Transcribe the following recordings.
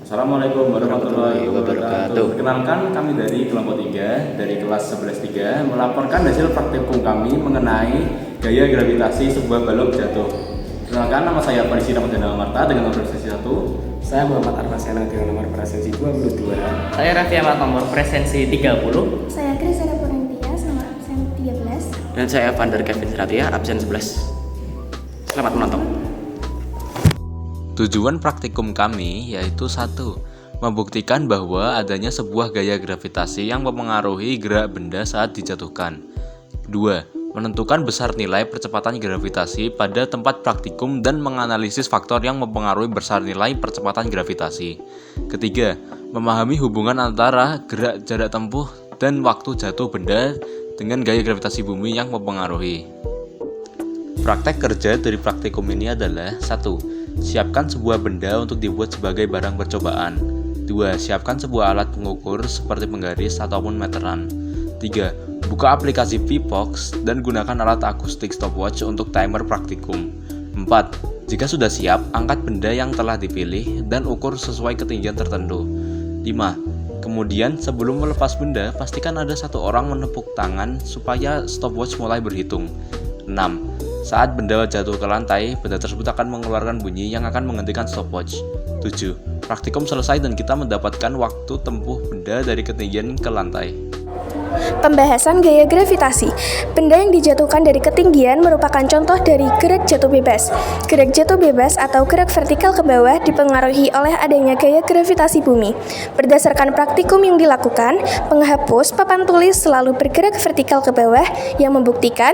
Assalamualaikum warahmatullahi wabarakatuh. Perkenalkan, kami dari kelompok 3 dari kelas 11-3 melaporkan hasil praktikum kami mengenai gaya gravitasi sebuah balok jatuh. Perkenalkan, nama saya Farisi Ramadana Marta dengan nomor presensi 1. Saya Muhammad Arfasena dengan nomor presensi 22. Saya Raffi Ahmad nomor presensi 30. Saya Krisana Purnantia nomor absen 13. Dan saya Vander Kevin Ratia, absen 11. Selamat menonton. Tujuan praktikum kami yaitu 1. Membuktikan bahwa adanya sebuah gaya gravitasi yang mempengaruhi gerak benda saat dijatuhkan. 2. Menentukan besar nilai percepatan gravitasi pada tempat praktikum dan menganalisis faktor yang mempengaruhi besar nilai percepatan gravitasi. 3. Memahami hubungan antara gerak jarak tempuh dan waktu jatuh benda dengan gaya gravitasi bumi yang mempengaruhi. Praktek kerja dari praktikum ini adalah 1. Siapkan sebuah benda untuk dibuat sebagai barang percobaan. 2. Siapkan sebuah alat pengukur seperti penggaris ataupun meteran. 3. Buka aplikasi VBox dan gunakan alat akustik stopwatch untuk timer praktikum. 4. Jika sudah siap, angkat benda yang telah dipilih dan ukur sesuai ketinggian tertentu. 5. Kemudian, sebelum melepas benda, pastikan ada satu orang menepuk tangan supaya stopwatch mulai berhitung. 6. Saat benda jatuh ke lantai, benda tersebut akan mengeluarkan bunyi yang akan menghentikan stopwatch. 7. Praktikum selesai dan kita mendapatkan waktu tempuh benda dari ketinggian ke lantai. Pembahasan gaya gravitasi. Benda yang dijatuhkan dari ketinggian merupakan contoh dari gerak jatuh bebas. Gerak jatuh bebas atau gerak vertikal ke bawah dipengaruhi oleh adanya gaya gravitasi bumi. Berdasarkan praktikum yang dilakukan, penghapus papan tulis selalu bergerak vertikal ke bawah yang membuktikan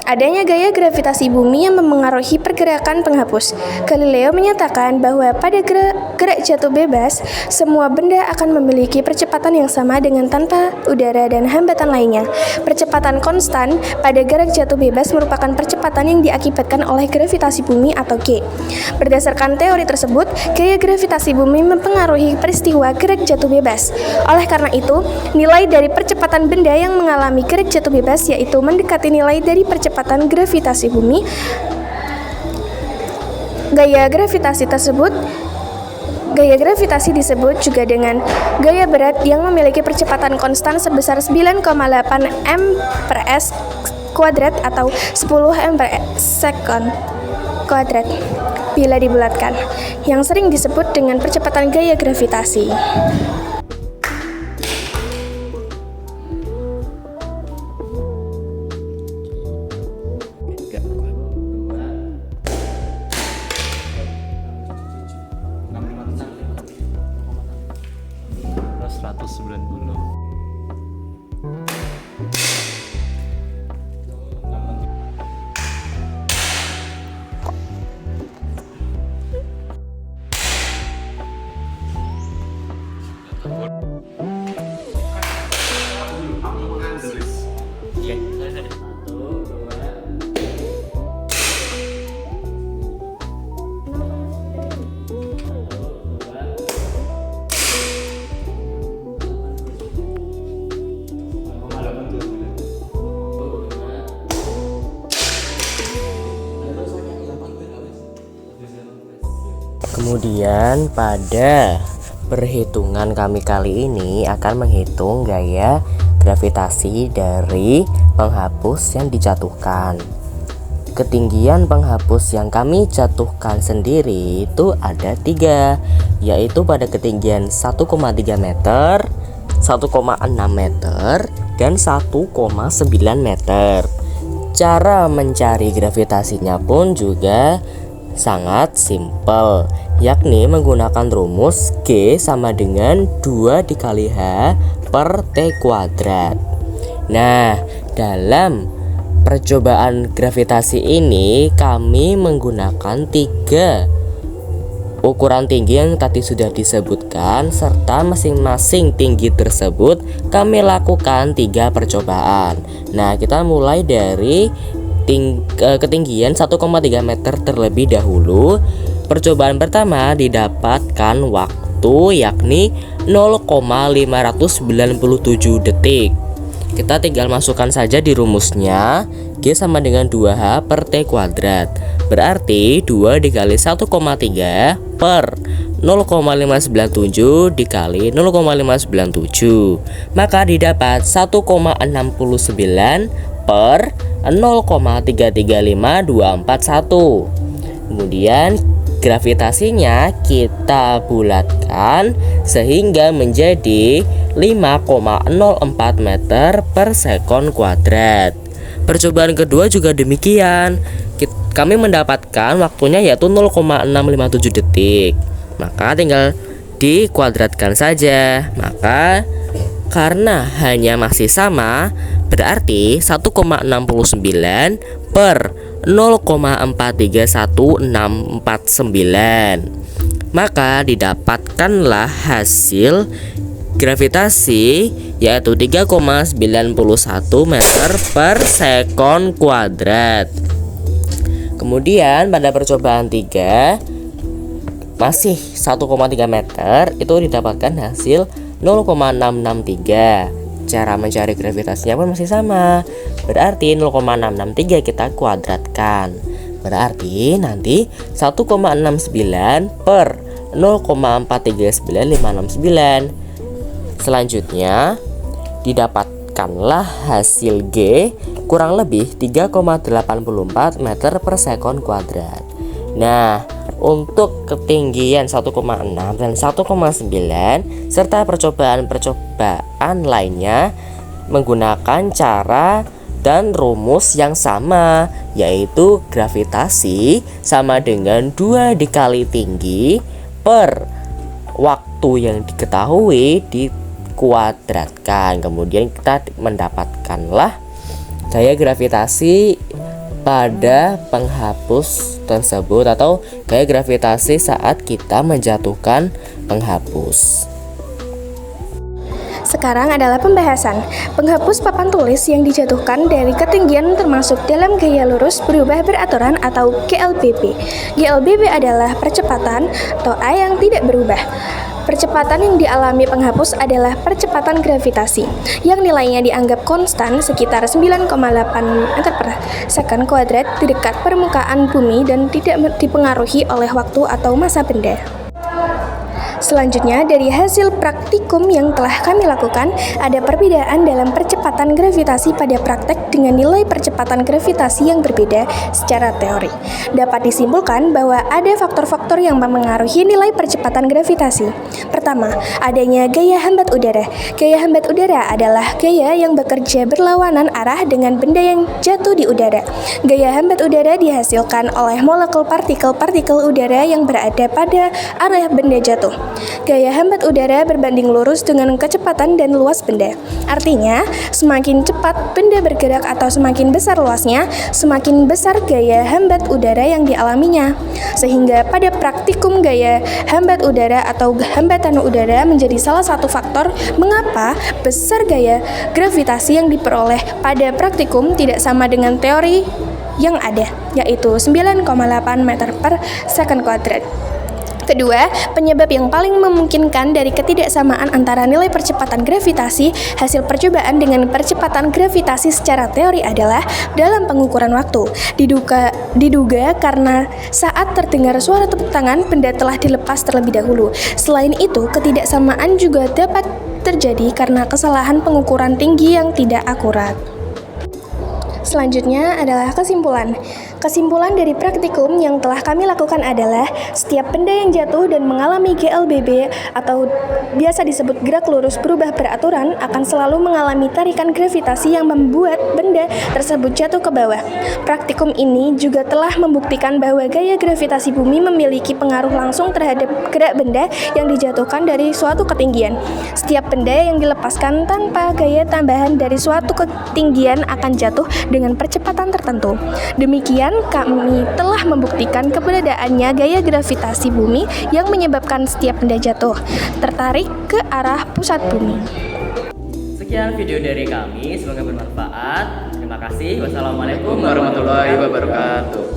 adanya gaya gravitasi bumi yang mempengaruhi pergerakan penghapus. Galileo menyatakan bahwa pada gerak jatuh bebas, semua benda akan memiliki percepatan yang sama dengan tanpa udara dan hambatan lainnya. Percepatan konstan pada gerak jatuh bebas merupakan percepatan yang diakibatkan oleh gravitasi bumi atau G. Berdasarkan teori tersebut, gaya gravitasi bumi mempengaruhi peristiwa gerak jatuh bebas. Oleh karena itu, nilai dari percepatan benda yang mengalami gerak jatuh bebas yaitu mendekati nilai dari percepatan gravitasi bumi. Gaya gravitasi disebut juga dengan gaya berat yang memiliki percepatan konstan sebesar 9,8 m per s kuadrat atau 10 m per second kuadrat bila dibulatkan, yang sering disebut dengan percepatan gaya gravitasi. Plus 190. Kemudian pada perhitungan kami kali ini akan menghitung gaya gravitasi dari penghapus yang dijatuhkan. Ketinggian penghapus yang kami jatuhkan sendiri itu ada 3, yaitu pada ketinggian 1,3 meter, 1,6 meter, dan 1,9 meter. Cara mencari gravitasinya pun juga sangat simpel, yakni menggunakan rumus G sama dengan 2 dikali H per T kuadrat. Nah, dalam percobaan gravitasi ini kami menggunakan 3 ukuran tinggi yang tadi sudah disebutkan, serta masing-masing tinggi tersebut kami lakukan 3 percobaan. Nah, kita mulai dari ketinggian 1,3 meter terlebih dahulu. Percobaan pertama didapatkan waktu yakni 0,597 detik. Kita tinggal masukkan saja di rumusnya. G sama dengan 2H per T kuadrat. Berarti 2 dikali 1,3 per 0,597 dikali 0,597, maka didapat 1,69 per 0,335241. Kemudian gravitasinya kita bulatkan sehingga menjadi 5,04 meter per sekon kuadrat. Percobaan kedua juga demikian. Kami mendapatkan waktunya yaitu 0,657 detik. Maka tinggal dikuadratkan saja. Maka karena hanya masih sama, berarti 1,69 per 0,431649. Maka didapatkanlah hasil gravitasi yaitu 3,91 meter per sekon kuadrat. Kemudian pada percobaan 3 masih 1,3 meter, itu didapatkan hasil 0,663. Cara mencari gravitasinya pun masih sama. Berarti 0,663 kita kuadratkan. Berarti nanti 1,69 per 0,439569. Selanjutnya didapatkanlah hasil G kurang lebih 3,84 meter per sekon kuadrat. Nah, untuk ketinggian 1,6 dan 1,9 serta percobaan lainnya menggunakan cara dan rumus yang sama, yaitu gravitasi sama dengan 2 dikali tinggi per waktu yang diketahui dikuadratkan. Kemudian kita mendapatkanlah gaya gravitasi pada penghapus tersebut atau gaya gravitasi saat kita menjatuhkan penghapus. Sekarang adalah pembahasan. Penghapus papan tulis yang dijatuhkan dari ketinggian termasuk dalam gaya lurus berubah beraturan atau GLBB. GLBB adalah percepatan atau A yang tidak berubah. Percepatan yang dialami penghapus adalah percepatan gravitasi yang nilainya dianggap konstan sekitar 9,8 meter per sekon kuadrat di dekat permukaan bumi dan tidak dipengaruhi oleh waktu atau massa benda. Selanjutnya, dari hasil praktikum yang telah kami lakukan, ada perbedaan dalam percepatan gravitasi pada praktek dengan nilai percepatan gravitasi yang berbeda secara teori. Dapat disimpulkan bahwa ada faktor-faktor yang memengaruhi nilai percepatan gravitasi. Pertama, adanya gaya hambat udara. Gaya hambat udara adalah gaya yang bekerja berlawanan arah dengan benda yang jatuh di udara. Gaya hambat udara dihasilkan oleh molekul partikel-partikel udara yang berada pada arah benda jatuh. Gaya hambat udara berbanding lurus dengan kecepatan dan luas benda. Artinya, semakin cepat benda bergerak atau semakin besar luasnya, semakin besar gaya hambat udara yang dialaminya. Sehingga pada praktikum gaya hambat udara atau hambatan udara menjadi salah satu faktor mengapa besar gaya gravitasi yang diperoleh pada praktikum tidak sama dengan teori yang ada, yaitu 9,8 meter per sekon kuadrat. Kedua, penyebab yang paling memungkinkan dari ketidaksamaan antara nilai percepatan gravitasi hasil percobaan dengan percepatan gravitasi secara teori adalah dalam pengukuran waktu. Diduga karena saat terdengar suara tepuk tangan, benda telah dilepas terlebih dahulu. Selain itu, ketidaksamaan juga dapat terjadi karena kesalahan pengukuran tinggi yang tidak akurat. Selanjutnya adalah kesimpulan. Kesimpulan dari praktikum yang telah kami lakukan adalah setiap benda yang jatuh dan mengalami GLBB atau biasa disebut gerak lurus berubah beraturan akan selalu mengalami tarikan gravitasi yang membuat benda tersebut jatuh ke bawah. Praktikum ini juga telah membuktikan bahwa gaya gravitasi bumi memiliki pengaruh langsung terhadap gerak benda yang dijatuhkan dari suatu ketinggian. Setiap benda yang dilepaskan tanpa gaya tambahan dari suatu ketinggian akan jatuh dengan percepatan tertentu. Demikian, kami telah membuktikan keberadaannya gaya gravitasi bumi yang menyebabkan setiap benda jatuh tertarik ke arah pusat bumi. Sekian video dari kami, semoga bermanfaat. Terima kasih. Wassalamualaikum Warahmatullahi wabarakatuh.